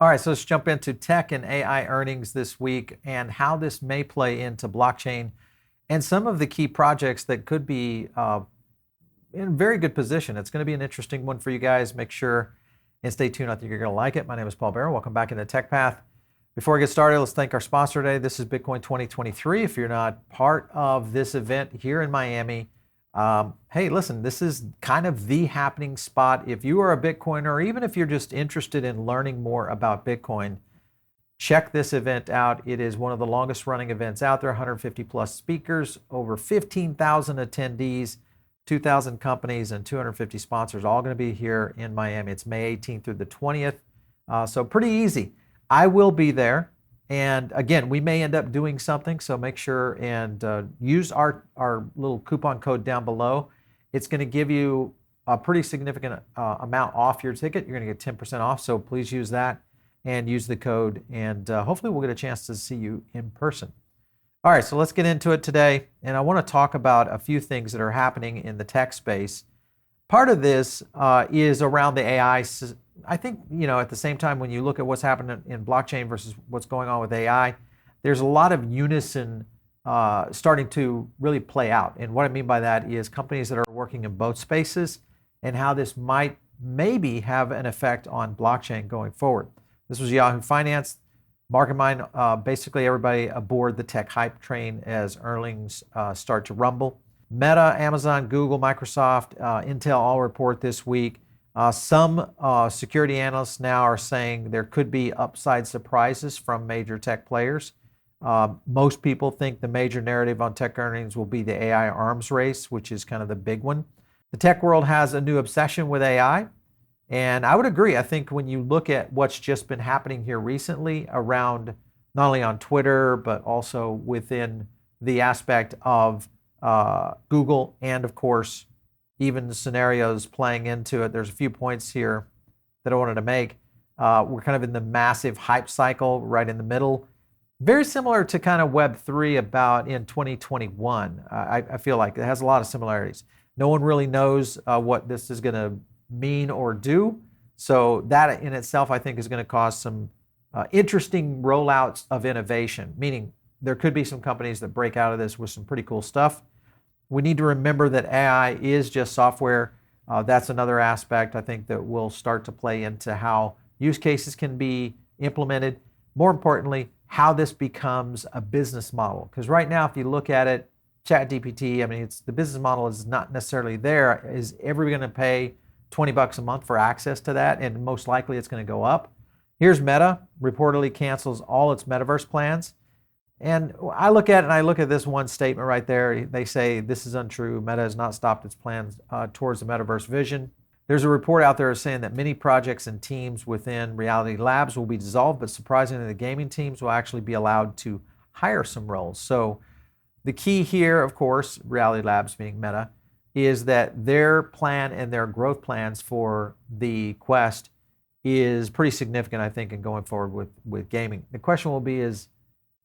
All right, so let's jump into tech and AI earnings this week and how this may play into blockchain and some of the key projects that could be in a very good position. It's going to be an interesting one for you guys. Make sure and stay tuned. I think you're going to like it. My name is Paul Barrow. Welcome back into Tech Path. Before we get started, let's thank our sponsor today. This is Bitcoin 2023. If you're not part of this event here in Miami, hey, listen, this is kind of the happening spot. If you are a Bitcoiner, or even if you're just interested in learning more about Bitcoin, check this event out. It is one of the longest running events out there, 150 plus speakers, over 15,000 attendees, 2,000 companies, and 250 sponsors, all going to be here in Miami. It's May 18th through the 20th, so pretty easy. I will be there. And again, we may end up doing something, so make sure and use our little coupon code down below. It's going to give you a pretty significant amount off your ticket. You're going to get 10% off, so please use that and use the code, and hopefully we'll get a chance to see you in person. All right, so let's get into it today, and I want to talk about a few things that are happening in the tech space. Part of this is around the AI. I think, at the same time, when you look at what's happening in blockchain versus what's going on with AI, there's a lot of unison starting to really play out. And what I mean by that is companies that are working in both spaces and how this might maybe have an effect on blockchain going forward. This was Yahoo Finance. Market Mind, basically everybody aboard the tech hype train as earnings start to rumble. Meta, Amazon, Google, Microsoft, Intel all report this week. Some security analysts now are saying there could be upside surprises from major tech players. Most people think the major narrative on tech earnings will be the AI arms race, which is kind of the big one. The tech world has a new obsession with AI, and I would agree. I think when you look at what's just been happening here recently around not only on Twitter, but also within the aspect of Google and, of course, even the scenarios playing into it. There's a few points here that I wanted to make. We're kind of in the massive hype cycle right in the middle. Very similar to kind of Web3 about in 2021. I feel like it has a lot of similarities. No one really knows what this is going to mean or do. So that in itself, I think, is going to cause some interesting rollouts of innovation, meaning there could be some companies that break out of this with some pretty cool stuff. We need to remember that AI is just software. That's another aspect, I think, that will start to play into how use cases can be implemented. More importantly, how this becomes a business model. Because right now, if you look at it, ChatGPT, I mean, the business model is not necessarily there. Is everybody going to pay $20 a month for access to that? And most likely it's going to go up. Here's Meta, reportedly cancels all its Metaverse plans. And I look at this one statement right there. They say this is untrue. Meta has not stopped its plans towards the Metaverse vision. There's a report out there saying that many projects and teams within Reality Labs will be dissolved, but surprisingly, the gaming teams will actually be allowed to hire some roles. So the key here, of course, Reality Labs being Meta, is that their plan and their growth plans for the Quest is pretty significant, I think, in going forward with gaming. The question will be is,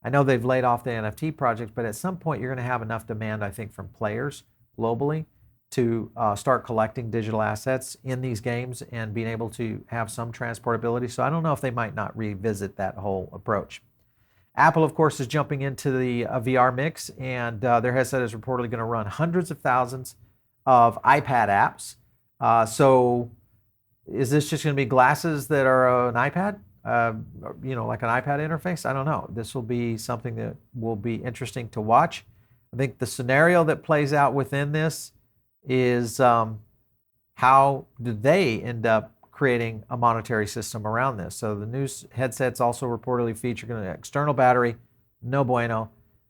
I know they've laid off the NFT project, but at some point you're going to have enough demand, I think, from players globally to start collecting digital assets in these games and being able to have some transportability. So I don't know if they might not revisit that whole approach. Apple, of course, is jumping into the VR mix, and their headset is reportedly going to run hundreds of thousands of iPad apps. So is this just going to be glasses that are an iPad? Like an iPad interface? I don't know. This will be something that will be interesting to watch. I think the scenario that plays out within this is how do they end up creating a monetary system around this? So the new headsets also reportedly feature an external battery, no bueno,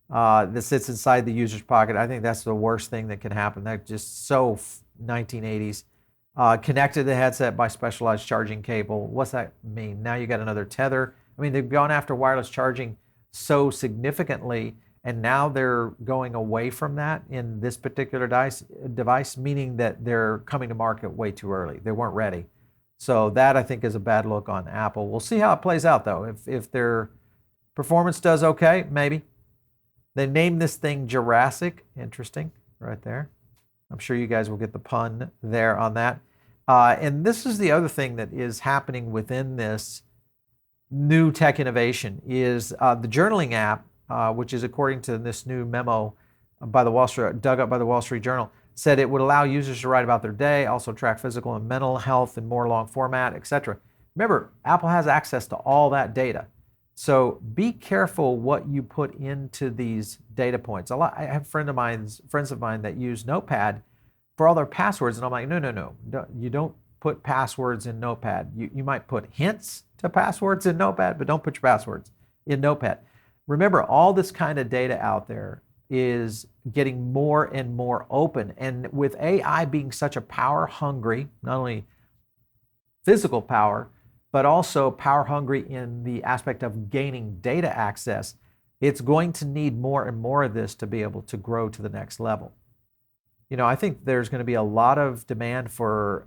that sits inside the user's pocket. I think that's the worst thing that can happen. That's just so 1980s. Connected to the headset by specialized charging cable. What's that mean? Now you got another tether. I mean, they've gone after wireless charging so significantly, and now they're going away from that in this particular device, meaning that they're coming to market way too early. They weren't ready. So that, I think, is a bad look on Apple. We'll see how it plays out, though. If their performance does okay, maybe. They named this thing Jurassic. Interesting, right there. I'm sure you guys will get the pun there on that. And this is the other thing that is happening within this new tech innovation is the journaling app, which is according to this new memo by the dug up by the Wall Street Journal, said it would allow users to write about their day, also track physical and mental health in more long format, etc. Remember, Apple has access to all that data. So be careful what you put into these data points. I have friends of mine that use Notepad for all their passwords, and I'm like, no. You don't put passwords in Notepad. You might put hints to passwords in Notepad, but don't put your passwords in Notepad. Remember, all this kind of data out there is getting more and more open. And with AI being such a power hungry, not only physical power, but also power hungry in the aspect of gaining data access, it's going to need more and more of this to be able to grow to the next level. I think there's going to be a lot of demand for,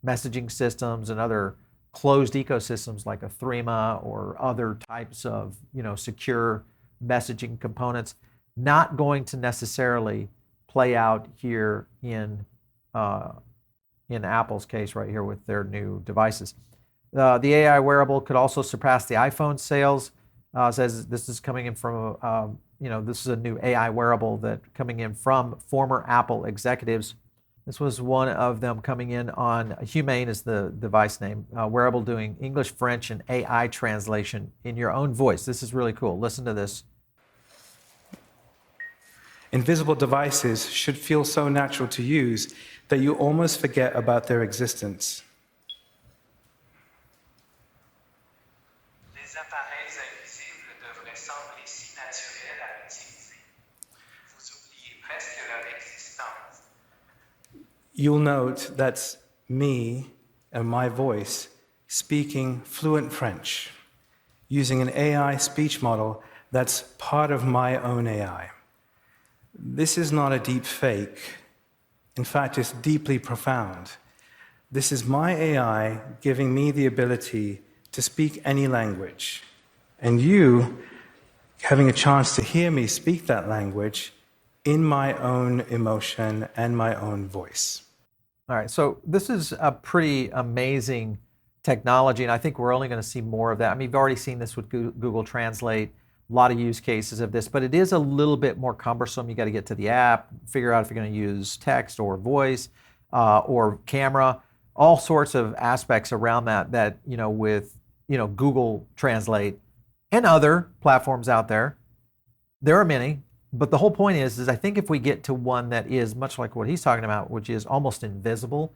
messaging systems and other closed ecosystems like a Threema or other types of, secure messaging components, not going to necessarily play out here in Apple's case right here with their new devices. The AI wearable could also surpass the iPhone sales. Says this is coming in from, this is a new AI wearable that coming in from former Apple executives. This was one of them coming in on Humane is the device name, wearable doing English, French, and AI translation in your own voice. This is really cool. Listen to this. Invisible devices should feel so natural to use that you almost forget about their existence. Les appareils invisibles devraient sembler si naturels à utiliser. Vous oubliez presque leur existence. You'll note that's me and my voice speaking fluent French, using an AI speech model that's part of my own AI. This is not a deep fake. In fact, it's deeply profound. This is my AI giving me the ability to speak any language, and you having a chance to hear me speak that language in my own emotion and my own voice. All right, so this is a pretty amazing technology, and I think we're only going to see more of that. I mean, you've already seen this with Google Translate, a lot of use cases of this, but it is a little bit more cumbersome. You got to get to the app, figure out if you're going to use text or voice or camera, all sorts of aspects around that, with, Google Translate and other platforms out there. There are many, but the whole point is I think if we get to one that is much like what he's talking about, which is almost invisible,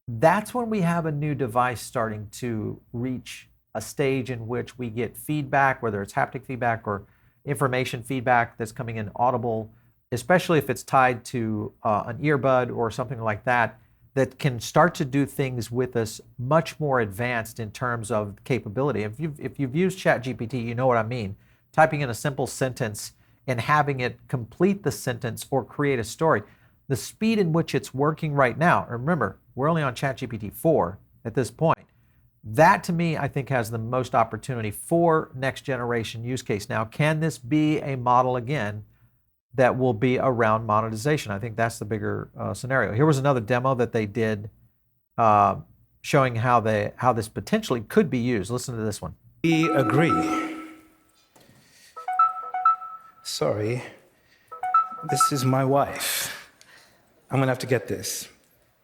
that's when we have a new device starting to reach a stage in which we get feedback, whether it's haptic feedback or information feedback that's coming in audible, especially if it's tied to an earbud or something like that, that can start to do things with us much more advanced in terms of capability. If you've used ChatGPT, you know what I mean. Typing in a simple sentence and having it complete the sentence or create a story. The speed in which it's working right now, remember, we're only on ChatGPT 4 at this point. That, to me, I think has the most opportunity for next generation use case. Now, can this be a model again that will be around monetization? I think that's the bigger scenario. Here was another demo that they did showing how this potentially could be used. Listen to this one. We agree. Sorry, this is my wife. I'm gonna have to get this.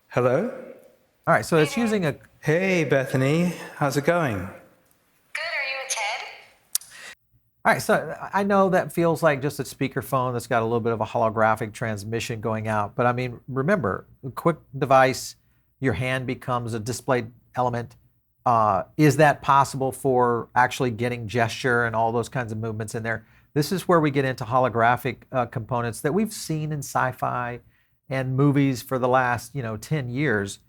Hello? All right, so it's using a... Hey, Bethany, how's it going? Good, are you a Ted? All right, so I know that feels like just a speakerphone that's got a little bit of a holographic transmission going out, but I mean, remember, a quick device, your hand becomes a displayed element. Is that possible for actually getting gesture and all those kinds of movements in there? This is where we get into holographic components that we've seen in sci-fi and movies for the last 10 years,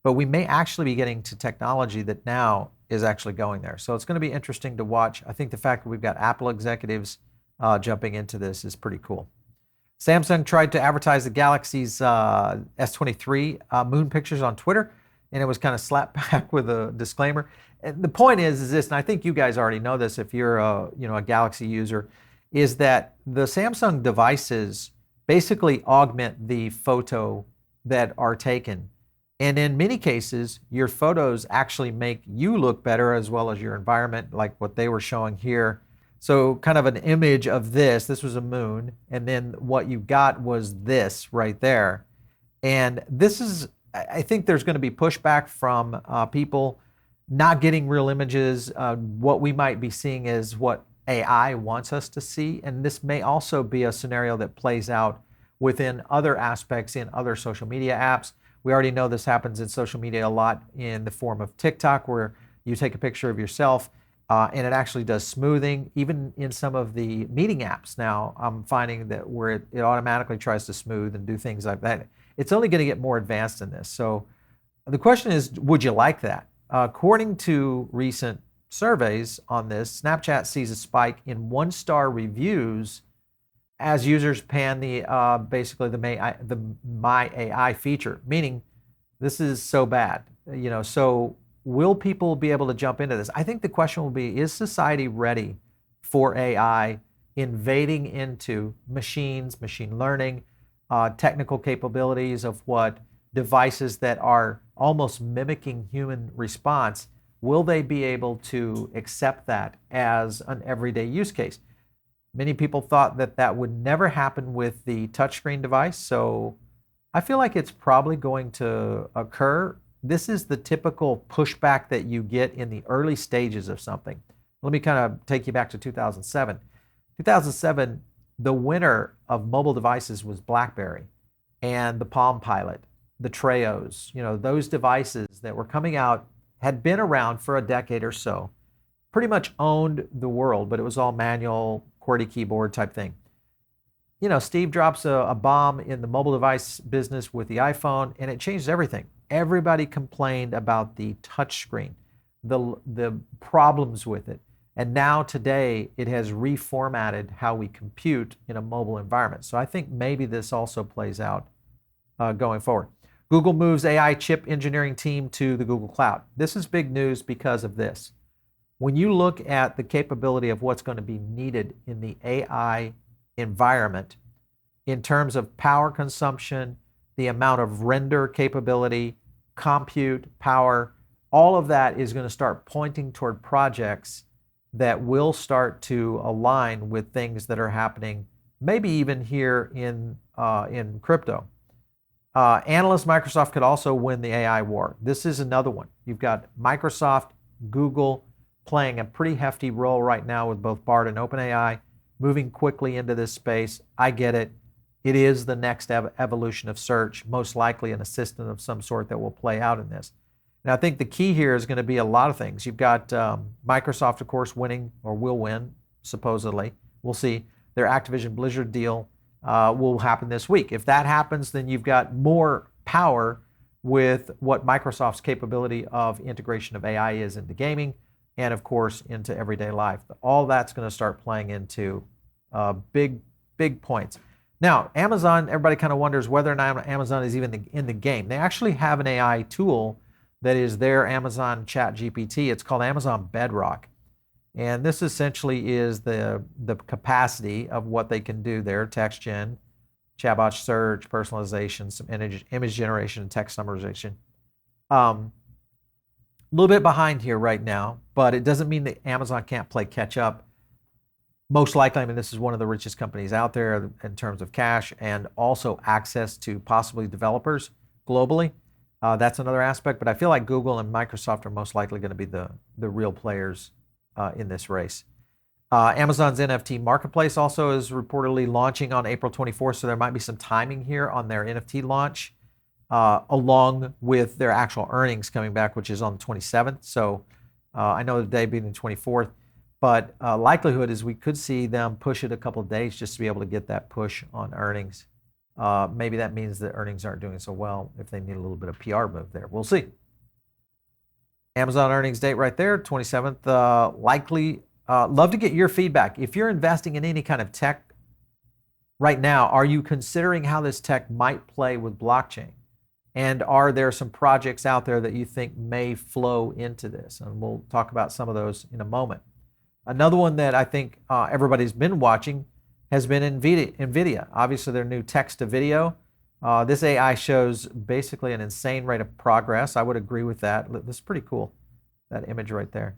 but we may actually be getting to technology that now is actually going there. So it's going to be interesting to watch. I think the fact that we've got Apple executives jumping into this is pretty cool. Samsung tried to advertise the Galaxy's S23 moon pictures on Twitter, and it was kind of slapped back with a disclaimer. And the point is this, and I think you guys already know this if you're a Galaxy user, is that the Samsung devices basically augment the photo that are taken. And in many cases, your photos actually make you look better as well as your environment, like what they were showing here. So kind of an image of this. This was a moon. And then what you got was this right there. And this is, I think there's going to be pushback from people not getting real images. What we might be seeing is what AI wants us to see. And this may also be a scenario that plays out within other aspects in other social media apps. We already know this happens in social media a lot in the form of TikTok, where you take a picture of yourself and it actually does smoothing. Even in some of the meeting apps now, I'm finding that where it automatically tries to smooth and do things like that. It's only going to get more advanced in this. So the question is, would you like that? According to recent surveys on this, Snapchat sees a spike in one-star reviews as users pan the basically the My AI feature, meaning this is so bad. So will people be able to jump into this? I think the question will be, is society ready for AI invading into machines, machine learning, technical capabilities of what devices that are almost mimicking human response? Will they be able to accept that as an everyday use case? Many people thought that that would never happen with the touchscreen device, so I feel like it's probably going to occur. This is the typical pushback that you get in the early stages of something. Let me kind of take you back to 2007. 2007, the winner of mobile devices was BlackBerry and the Palm Pilot, the Treos. Those devices that were coming out had been around for a decade or so, pretty much owned the world, but it was all manual, QWERTY keyboard type thing. Steve drops a bomb in the mobile device business with the iPhone, and it changed everything. Everybody complained about the touchscreen, the problems with it. And now today, it has reformatted how we compute in a mobile environment. So I think maybe this also plays out going forward. Google moves AI chip engineering team to the Google Cloud. This is big news because of this. When you look at the capability of what's going to be needed in the AI environment in terms of power consumption, the amount of render capability, compute, power, all of that is going to start pointing toward projects that will start to align with things that are happening, maybe even here in crypto. Analysts, Microsoft could also win the AI war. This is another one. You've got Microsoft, Google, playing a pretty hefty role right now with both Bard and OpenAI, moving quickly into this space. I get it. It is the next evolution of search, most likely an assistant of some sort that will play out in this. And I think the key here is going to be a lot of things. You've got Microsoft, of course, winning or will win, supposedly. We'll see. Their Activision Blizzard deal will happen this week. If that happens, then you've got more power with what Microsoft's capability of integration of AI is into gaming, and of course into everyday life. All that's going to start playing into big points. Now, Amazon, everybody kind of wonders whether or not Amazon is even in the game. They actually have an AI tool that is their Amazon Chat GPT. It's called Amazon Bedrock. And this essentially is the capacity of what they can do there: text gen, chatbot search, personalization, some image generation, and text summarization. A little bit behind here right now, but it doesn't mean that Amazon can't play catch up. Most likely, this is one of the richest companies out there in terms of cash and also access to possibly developers globally. That's another aspect, but I feel like Google and Microsoft are most likely going to be the real players in this race. Amazon's NFT marketplace also is reportedly launching on April 24th, so there might be some timing here on their NFT launch, along with their actual earnings coming back, which is on the 27th. So I know the day being the 24th, but likelihood is we could see them push it a couple of days just to be able to get that push on earnings. Maybe that means that earnings aren't doing so well if they need a little bit of PR move there. We'll see. Amazon earnings date right there, 27th. Likely, love to get your feedback. If you're investing in any kind of tech right now, are you considering how this tech might play with blockchain? And are there some projects out there that you think may flow into this? And we'll talk about some of those in a moment. Another one that I think everybody's been watching has been NVIDIA. Obviously, their new text to video. This AI shows basically an insane rate of progress. I would agree with that. This is pretty cool, that image right there.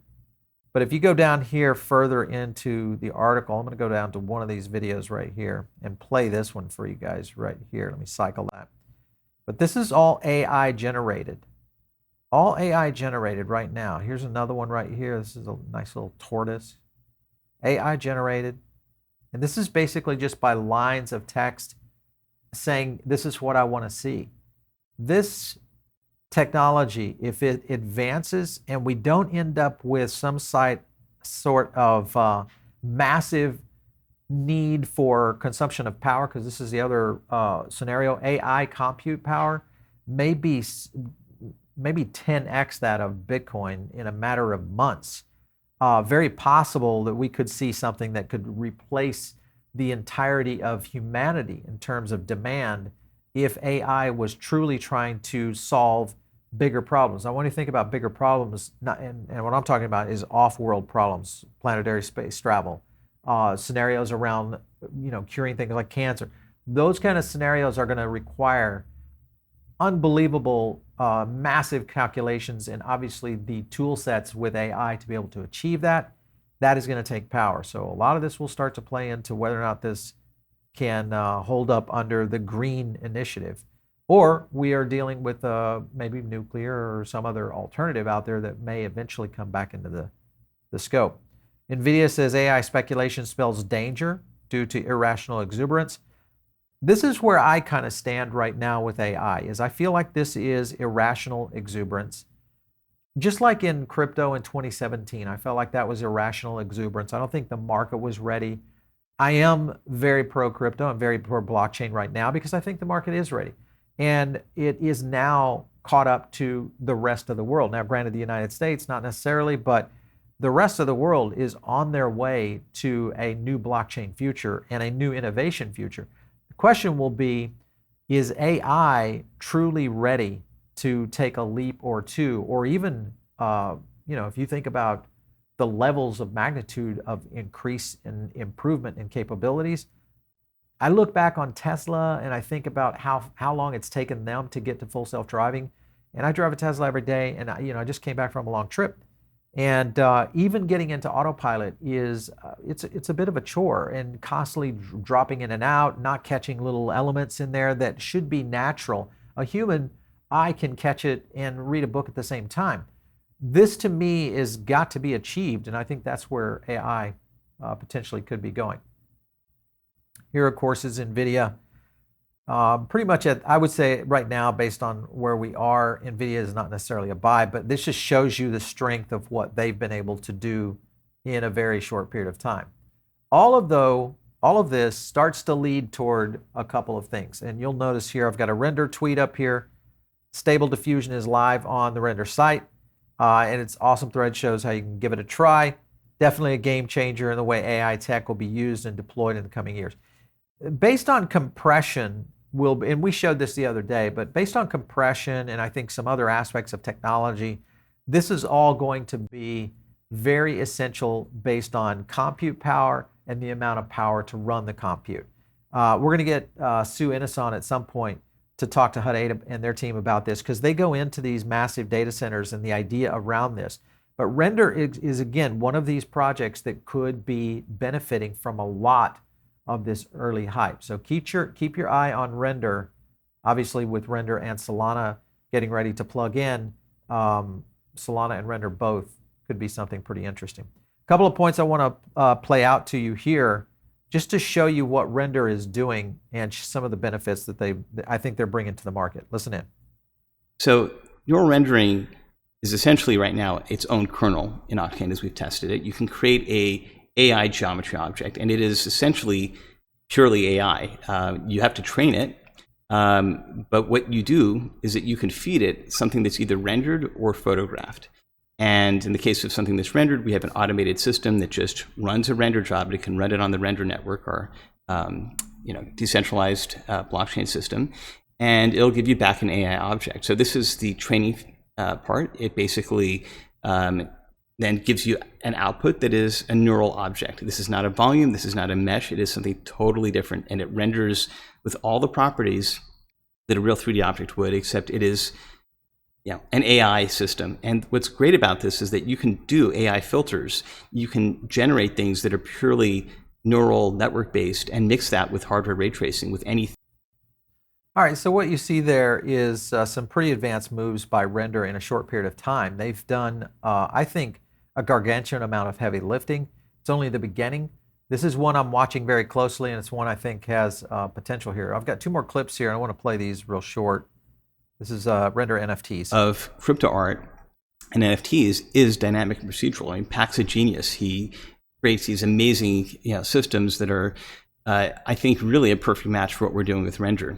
But if you go down here further into the article, I'm going to go down to one of these videos right here and play this one for you guys right here. Let me cycle that. But this is all AI generated. All AI generated right now. Here's another one right here. This is a nice little tortoise. AI generated. And this is basically just by lines of text saying, this is what I want to see. This technology, if it advances and we don't end up with some sort of massive need for consumption of power, because this is the other scenario, AI compute power, maybe 10x that of Bitcoin in a matter of months. Very possible that we could see something that could replace the entirety of humanity in terms of demand if AI was truly trying to solve bigger problems. I want you to think about bigger problems, and what I'm talking about is off-world problems, planetary space travel, scenarios around, curing things like cancer. Those kind of scenarios are going to require unbelievable, massive calculations, and obviously the tool sets with AI to be able to achieve that. That is going to take power. So a lot of this will start to play into whether or not this can hold up under the green initiative. Or we are dealing with maybe nuclear or some other alternative out there that may eventually come back into the scope. NVIDIA says AI speculation spells danger due to irrational exuberance. This is where I kind of stand right now with AI, is I feel like this is irrational exuberance. Just like in crypto in 2017, I felt like that was irrational exuberance. I don't think the market was ready. I am very pro crypto. I'm very pro blockchain right now because I think the market is ready. And it is now caught up to the rest of the world. Now, granted, the United States, not necessarily, but the rest of the world is on their way to a new blockchain future and a new innovation future. The question will be, is AI truly ready to take a leap or two, or even, if you think about the levels of magnitude of increase and improvement in capabilities, I look back on Tesla and I think about how long it's taken them to get to full self-driving. And I drive a Tesla every day, and I just came back from a long trip. And even getting into autopilot is, it's a bit of a chore, and constantly dropping in and out, not catching little elements in there that should be natural. A human eye can catch it and read a book at the same time. This to me is got to be achieved, and I think that's where AI potentially could be going. Here, of course, is NVIDIA. Pretty much I would say right now, based on where we are, NVIDIA is not necessarily a buy, but this just shows you the strength of what they've been able to do in a very short period of time. All of this starts to lead toward a couple of things. And you'll notice here, I've got a render tweet up here. Stable Diffusion is live on the render site. And its awesome thread shows how you can give it a try. Definitely a game changer in the way AI tech will be used and deployed in the coming years. Based on compression, and we showed this the other day, but based on compression and I think some other aspects of technology, this is all going to be very essential based on compute power and the amount of power to run the compute. We're going to get Sue Ennis on at some point to talk to Hut 8 and their team about this, because they go into these massive data centers and the idea around this. But Render is again, one of these projects that could be benefiting from a lot of this early hype. So keep your eye on Render. Obviously, with Render and Solana getting ready to plug in, Solana and Render both could be something pretty interesting. A couple of points I want to play out to you here, just to show you what Render is doing and some of the benefits that I think they're bringing to the market. Listen in. So your rendering is essentially right now its own kernel in Octane as we've tested it. You can create a AI geometry object, and it is essentially purely AI. You have to train it, but what you do is that you can feed it something that's either rendered or photographed. And in the case of something that's rendered, we have an automated system that just runs a render job. It can run it on the render network, or decentralized blockchain system, and it'll give you back an AI object. So this is the training part. It basically then gives you an output that is a neural object. This is not a volume, this is not a mesh, it is something totally different, and it renders with all the properties that a real 3D object would, except it is an AI system. And what's great about this is that you can do AI filters. You can generate things that are purely neural network based and mix that with hardware ray tracing with anything. All right, so what you see there is some pretty advanced moves by Render in a short period of time. They've done, I think, a gargantuan amount of heavy lifting. It's only the beginning. This is one I'm watching very closely, and it's one I think has potential here. I've got 2 more clips here, and I want to play these real short. This is Render NFTs. Of crypto art and NFTs is dynamic and procedural. I mean, Pax a genius. He creates these amazing systems that are, I think, really a perfect match for what we're doing with Render.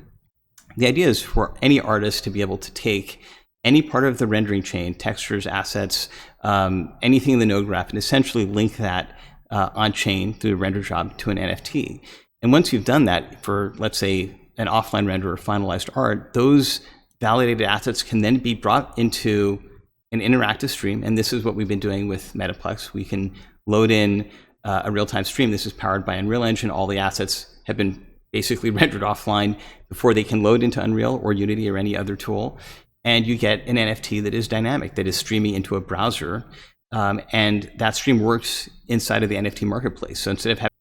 The idea is for any artist to be able to take any part of the rendering chain, textures, assets, anything in the node graph, and essentially link that on-chain through a render job to an NFT. And once you've done that for, let's say, an offline render or finalized art, those validated assets can then be brought into an interactive stream. And this is what we've been doing with Metaplex. We can load in a real-time stream. This is powered by Unreal Engine. All the assets have been basically rendered offline before they can load into Unreal or Unity or any other tool. And you get an NFT that is dynamic, that is streaming into a browser. And that stream works inside of the NFT marketplace. So instead of having...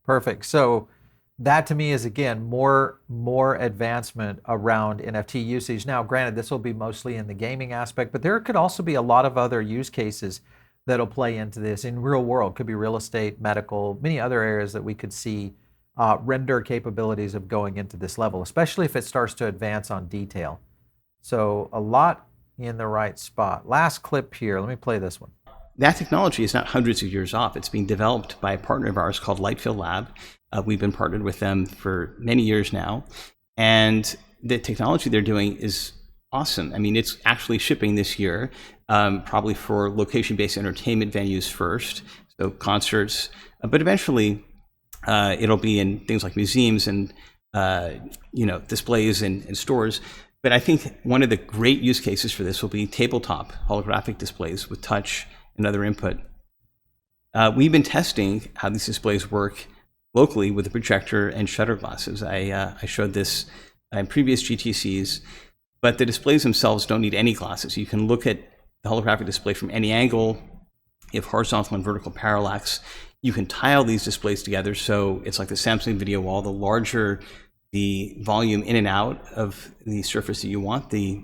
Perfect. So that to me is, again, more advancement around NFT usage. Now, granted, this will be mostly in the gaming aspect, but there could also be a lot of other use cases that'll play into this in real world. Could be real estate, medical, many other areas that we could see render capabilities of going into this level, especially if it starts to advance on detail. So a lot in the right spot. Last clip here. Let me play this one. That technology is not hundreds of years off. It's being developed by a partner of ours called Lightfield Lab. We've been partnered with them for many years now. And the technology they're doing is awesome. I mean, it's actually shipping this year, probably for location-based entertainment venues first, so concerts, but eventually it'll be in things like museums and displays in stores. But I think one of the great use cases for this will be tabletop holographic displays with touch and other input. We've been testing how these displays work locally with a projector and shutter glasses. I showed this in previous GTCs, but the displays themselves don't need any glasses. You can look at the holographic display from any angle. You have horizontal and vertical parallax. You can tile these displays together, so it's like the Samsung video wall. The larger the volume in and out of the surface that you want, the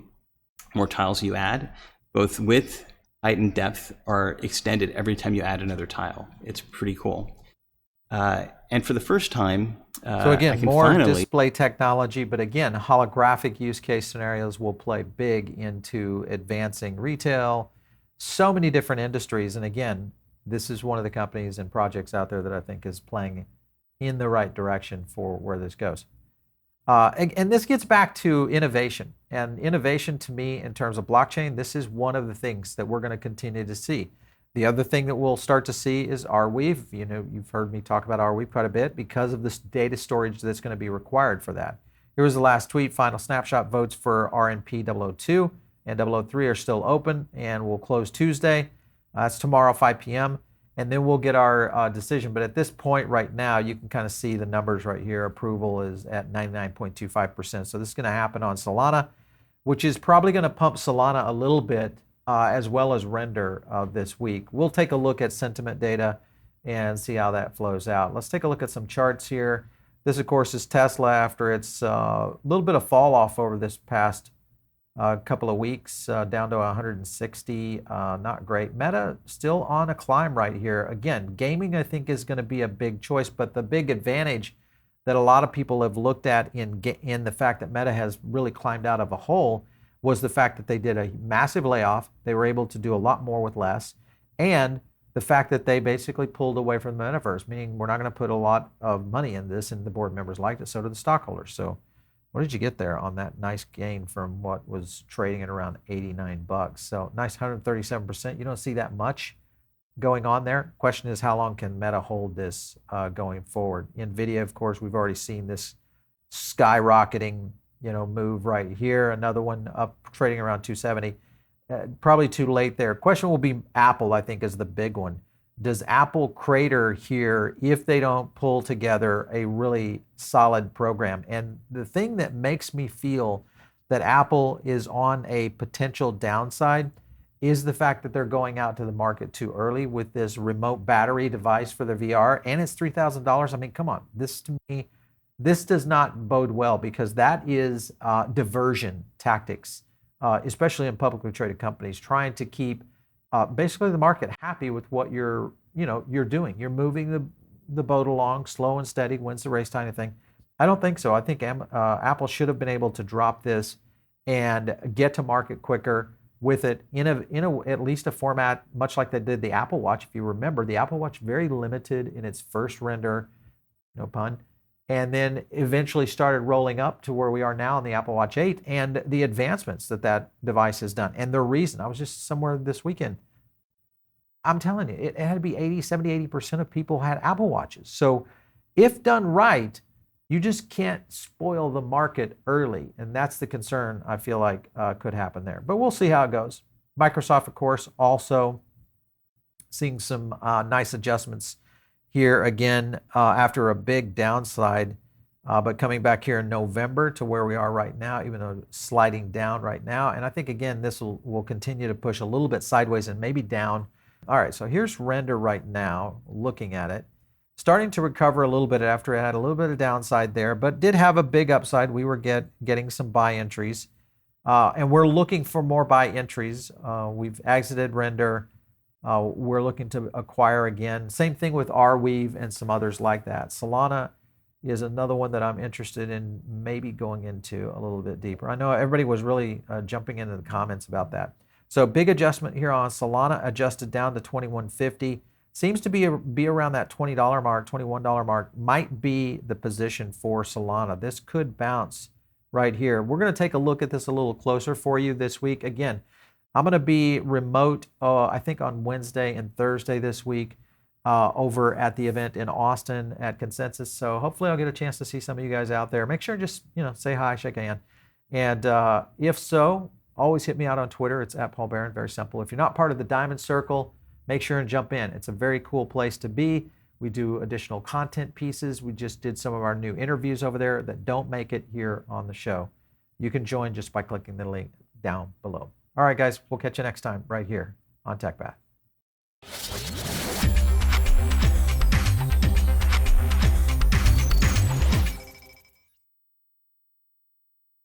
more tiles you add. Both width, height, and depth are extended every time you add another tile. It's pretty cool. And for the first time, so again, more display technology, but again, holographic use case scenarios will play big into advancing retail, so many different industries. And again, this is one of the companies and projects out there that I think is playing in the right direction for where this goes. And this gets back to innovation. And innovation to me in terms of blockchain, this is one of the things that we're going to continue to see. The other thing that we'll start to see is Arweave. You've heard me talk about Arweave quite a bit because of this data storage that's going to be required for that. Here was the last tweet. Final snapshot votes for RNP 002 and 003 are still open and will close Tuesday. That's tomorrow, 5 p.m. And then we'll get our decision. But at this point right now, you can kind of see the numbers right here. Approval is at 99.25%. So this is going to happen on Solana, which is probably going to pump Solana a little bit, as well as Render this week. We'll take a look at sentiment data and see how that flows out. Let's take a look at some charts here. This, of course, is Tesla after its little bit of fall off over this past couple of weeks, down to 160. Not great. Meta still on a climb right here. Again, gaming I think is going to be a big choice, but the big advantage that a lot of people have looked at in the fact that Meta has really climbed out of a hole was the fact that they did a massive layoff. They were able to do a lot more with less, and the fact that they basically pulled away from the metaverse, meaning we're not going to put a lot of money in this, and the board members liked it, so did the stockholders. So what did you get there on that nice gain from what was trading at around 89 bucks? So nice 137%. You don't see that much going on there. Question is, how long can Meta hold this going forward? NVIDIA, of course, we've already seen this skyrocketing move right here. Another one up trading around 270. Probably too late there. Question will be Apple, I think, is the big one. does Apple crater here if they don't pull together a really solid program? And the thing that makes me feel that Apple is on a potential downside is the fact that they're going out to the market too early with this remote battery device for the VR, and it's $3,000. I mean, come on, this to me, this does not bode well, because that is diversion tactics, especially in publicly traded companies, trying to keep basically the market happy with what you're doing. You're moving the boat along, slow and steady, wins the race kind of thing. I don't think so. I think Apple should have been able to drop this and get to market quicker with it in at least a format much like they did the Apple Watch. If you remember, the Apple Watch very limited in its first render, no pun, and then eventually started rolling up to where we are now in the Apple Watch 8 and the advancements that device has done. And the reason, I was just somewhere this weekend, I'm telling you, it had to be 80% of people had Apple Watches. So if done right, you just can't spoil the market early. And that's the concern I feel like could happen there. But we'll see how it goes. Microsoft, of course, also seeing some nice adjustments here again after a big downside, but coming back here in November to where we are right now, even though sliding down right now. And I think, again, this will continue to push a little bit sideways and maybe down. All right, so here's Render right now, looking at it. Starting to recover a little bit after it had a little bit of downside there, but did have a big upside. We were getting some buy entries, and we're looking for more buy entries. We've exited Render. We're looking to acquire again. Same thing with Arweave and some others like that. Solana is another one that I'm interested in maybe going into a little bit deeper. I know everybody was really jumping into the comments about that. So big adjustment here on Solana, adjusted down to 2150. Seems to be around that $20 mark, $21 mark, might be the position for Solana. This could bounce right here. We're going to take a look at this a little closer for you this week. Again, I'm going to be remote, I think on Wednesday and Thursday this week over at the event in Austin at Consensus. So hopefully I'll get a chance to see some of you guys out there. Make sure and just say hi, shake a hand. And if so, always hit me out on Twitter. It's @PaulBaron, very simple. If you're not part of the Diamond Circle, make sure and jump in. It's a very cool place to be. We do additional content pieces. We just did some of our new interviews over there that don't make it here on the show. You can join just by clicking the link down below. All right, guys, we'll catch you next time right here on TechBath.